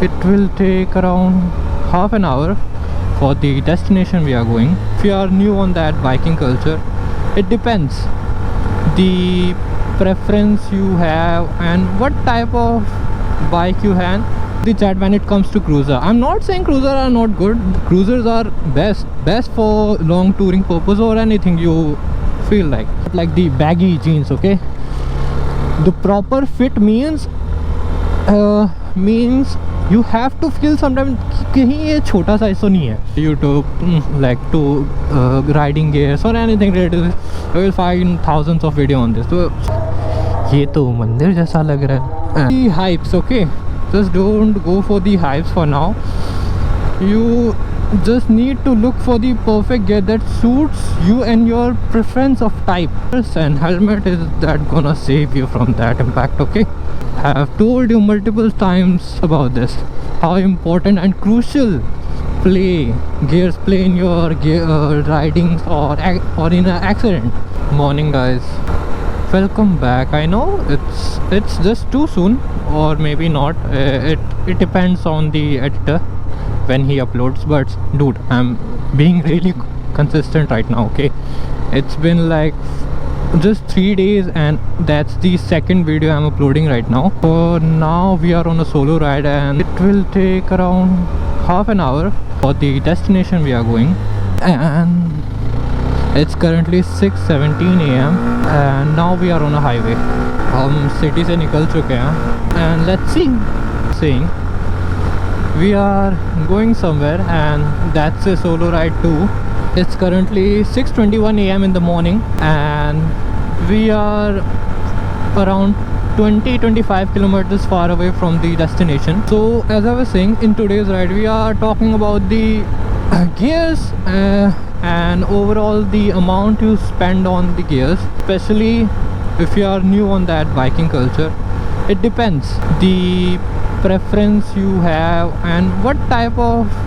It will take around half an hour for the destination we are going. If you are new on that biking culture, it depends the preference you have and what type of bike you have. The chat when it comes to cruiser, I'm not saying cruiser are not good. Cruisers are best for long touring purpose or anything you feel like the baggy jeans. Okay, the proper fit means you have to feel sometimes कहीं ये छोटा size तो नहीं है. YouTube like to riding gears or anything related, you will find thousands of video on this. तो ये तो मंदिर जैसा लग रहा है. The hypes, okay, just don't go for the hypes for now. You just need to look for the perfect gear that suits you and your preference of type. And helmet is that gonna save you from that impact. Okay, I have told you multiple times about this, how important and crucial gears play in your riding or in an accident. Morning guys, welcome back. I know it's just too soon, or maybe not. It depends on the editor when he uploads, but dude, I'm being really consistent right now. Okay, it's been like just 3 days and that's the second video I'm uploading right now. For now we are on a solo ride and it will take around half an hour for the destination we are going. And it's currently 6:17 AM and now we are on a highway. हम city से निकल चुके हैं and let's see, saying we are going somewhere and that's a solo ride too. It's currently 6:21 AM in the morning and we are around 20-25 kilometers far away from the destination. So as I was saying, in today's ride we are talking about the gears and overall the amount you spend on the gears, especially if you are new on that biking culture. It depends the preference you have and what type of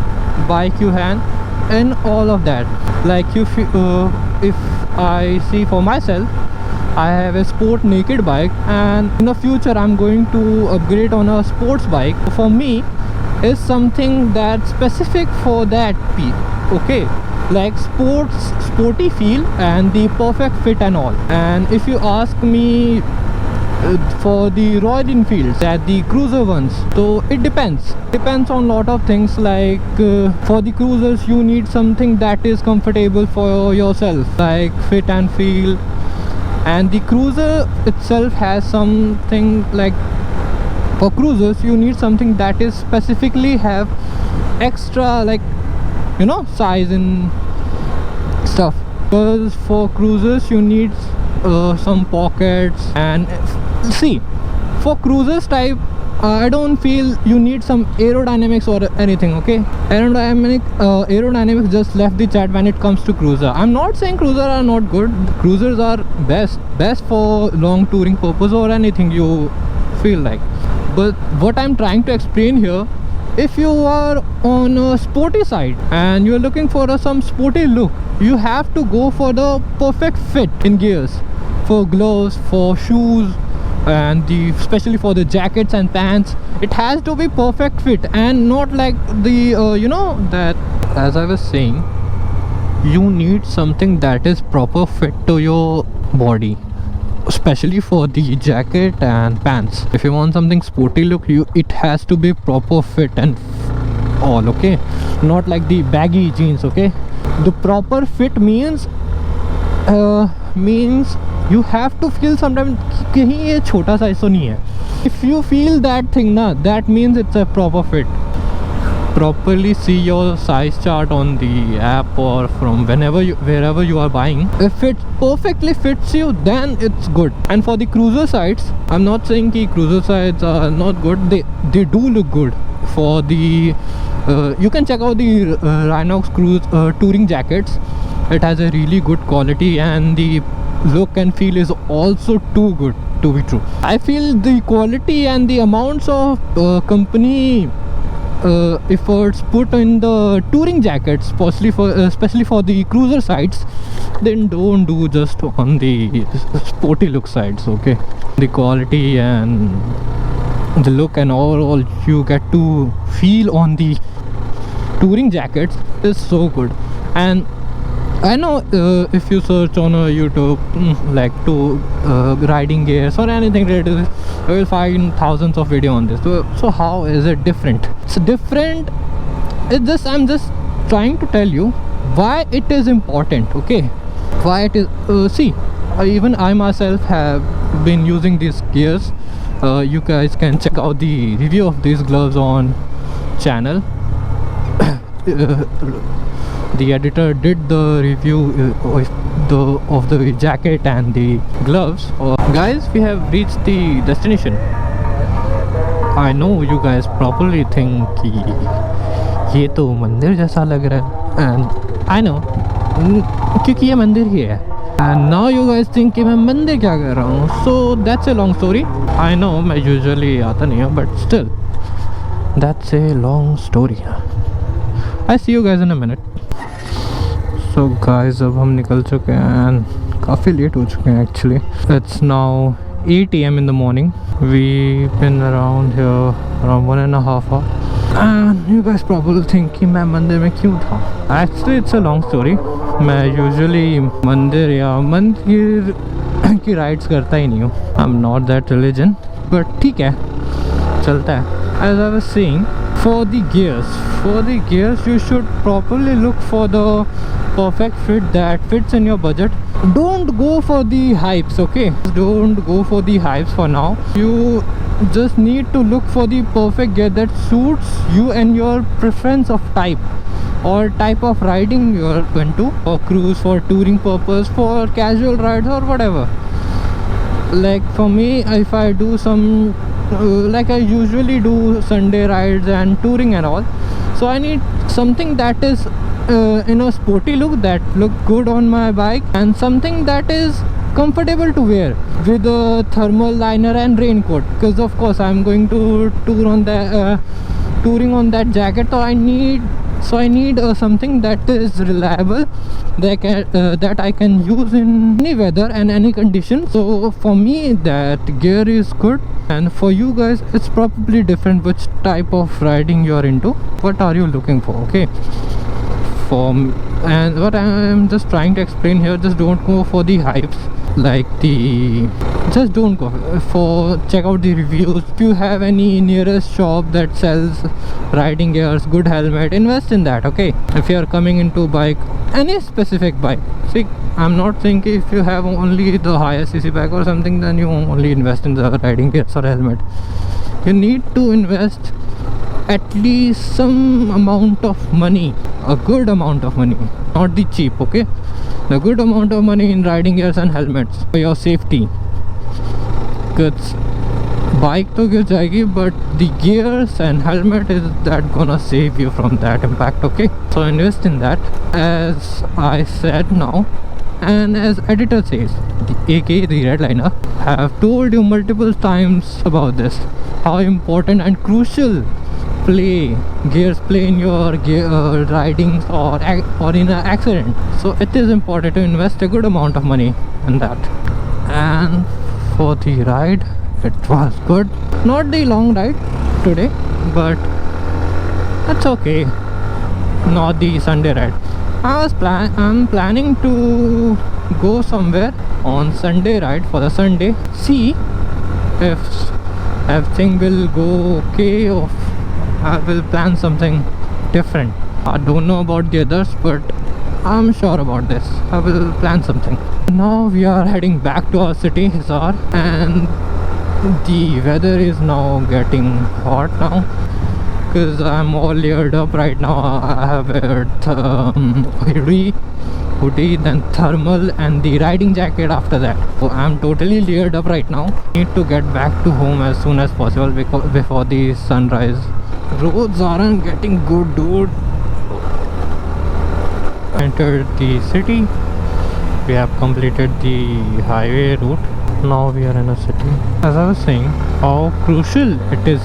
bike you have and all of that. Like if I see for myself, I have a sport naked bike and in the future I'm going to upgrade on a sports bike. For me is something that's specific for that okay, like sporty feel and the perfect fit and all. And if you ask me for the Royal Enfields, that the cruiser ones, so it depends on lot of things. Like for the cruisers you need something that is comfortable for yourself, like fit and feel, and the cruiser itself has something like, for cruisers you need something that is specifically have extra, like, you know, size and stuff. Because for cruisers you need some pockets. And see, for cruisers type I don't feel you need some aerodynamics or anything. Okay, aerodynamics just left the chat when it comes to cruiser. I'm not saying cruiser are not good. Cruisers are best for long touring purpose or anything you feel like. But what I'm trying to explain here, if you are on a sporty side and you're looking for some sporty look, you have to go for the perfect fit in gears, for gloves, for shoes, and especially for the jackets and pants. It has to be perfect fit and not like the you know, that as I was saying, you need something that is proper fit to your body, especially for the jacket and pants. If you want something sporty look, it has to be proper fit and all. Okay, not like the baggy jeans. Okay, the proper fit means you have to feel sometimes कहीं ये छोटा size तो नहीं है. If you feel that thing na, that means it's a proper fit. Properly see your size chart on the app or from wherever you are buying. If it perfectly fits you, then it's good. And for the cruiser sides, I'm not saying कि cruiser sides are not good. They do look good. For the you can check out the Rhinox cruise touring jackets. It has a really good quality and the look and feel is also too good to be true. I feel the quality and the amounts of company efforts put in the touring jackets, especially for the cruiser sides, then don't do just on the sporty look sides. Okay, the quality and the look and overall you get to feel on the touring jackets is so good. And I know if you search on YouTube like to riding gears or anything related to this, you will find thousands of videos on this. So how is it different? It's different. It's just, I'm just trying to tell you why it is important. Okay, why it is. See, even I myself have been using these gears. You guys can check out the review of these gloves on channel. The editor did the review of the jacket and the gloves. Guys, we have reached the destination. I know you guys probably think कि ये तो मंदिर जैसा लग रहा है, and I know क्योंकि ये मंदिर ही है. And now you guys think कि मैं मंदिर क्या कर रहा हूँ. So that's a long story. I know मैं usually आता नहीं हूँ, but still that's a long story. I see you guys in a minute. So guys, अब हम निकल चुके हैं and काफ़ी लेट हो चुके हैं actually. It's now 8 AM in the morning. We've been around here around 1.5 hours. And you guys probably think कि मैं मंदिर में क्यों था. Actually it's a long story. मैं usually मंदिर या मंदिर की राइड्स करता ही नहीं हूँ. I'm not that religion, but ठीक है, चलता है. As I was saying, for the gears you should properly look for the perfect fit that fits in your budget. Don't go for the hypes, okay? Don't go for the hypes for now. You just need to look for the perfect gear that suits you and your preference of type or type of riding you're into, for cruise, for touring purpose, for casual rides or whatever. Like for me, if I do some like I usually do Sunday rides and touring and all, so I need something that is in a sporty look, that look good on my bike, and something that is comfortable to wear with a thermal liner and raincoat, because of course I'm going to tour on the touring on that jacket. So I need something that is reliable, that I can use in any weather and any condition. So for me that gear is good, and for you guys it's probably different which type of riding you are into, what are you looking for. Okay, and what I am just trying to explain here, just don't go for the hypes, just don't go for, check out the reviews. If you have any nearest shop that sells riding gears, good helmet, invest in that. Okay, if you are coming into bike, any specific bike, see, I'm not saying if you have only the highest cc bike or something, then you only invest in the riding gears or helmet. You need to invest at least some amount of money, a good amount of money, not the cheap. Okay, the good amount of money in riding gears and helmets for your safety, because bike to गिर जाएगी, but the gears and helmet is that gonna save you from that impact. Okay, so invest in that, as I said now, and as editor says, aka the redliner, have told you multiple times about this, how important and crucial gears play in your riding or in an accident. So it is important to invest a good amount of money in that. And for the ride, it was good. Not the long ride today, but that's okay. Not the Sunday ride. I'm planning to go somewhere on Sunday ride for the Sunday. See if everything will go okay, or I will plan something different. I don't know about the others, but I'm sure about this. I will plan something. Now we are heading back to our city, Hisar, and the weather is now getting hot now, because I'm all layered up right now. I have a hoodie, then thermal, and the riding jacket after that. So I'm totally layered up right now. Need to get back to home as soon as possible before the sunrise. Roads aren't getting good, dude. Entered the city. We have completed the highway route. Now we are in a city. As I was saying, how crucial it is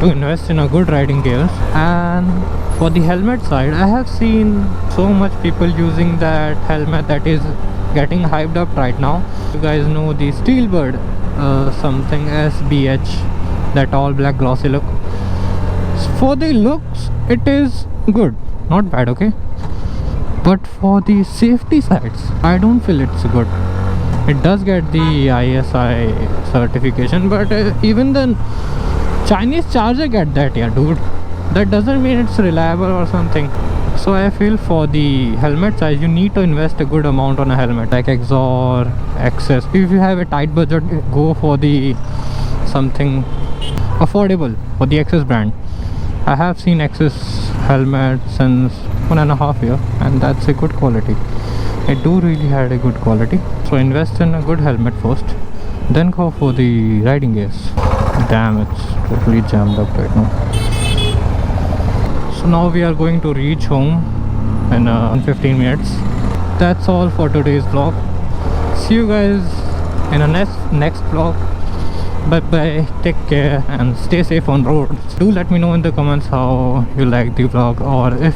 to invest in a good riding gears. And for the helmet side, I have seen so much people using that helmet that is getting hyped up right now. You guys know the Steelbird something SBH that all black glossy look. For the looks, it is good, not bad, okay? But for the safety sides, I don't feel it's good. It does get the ISI certification, but even then, Chinese charger get that, yeah, dude. That doesn't mean it's reliable or something. So I feel for the helmet size, you need to invest a good amount on a helmet, like Exor, Access. If you have a tight budget, go for the something affordable for the Access brand. I have seen Access helmet since 1.5 years, and that's a good quality. It do really had a good quality. So invest in a good helmet first, then go for the riding gears. Damn, it's totally jammed up right now. So now we are going to reach home in 15 minutes. That's all for today's vlog. See you guys in a next vlog. Bye bye, take care and stay safe on road. Do let me know in the comments how you like the vlog, or if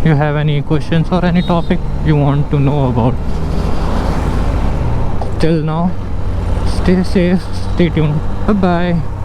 you have any questions or any topic you want to know about. Till now, stay safe, stay tuned. Bye bye.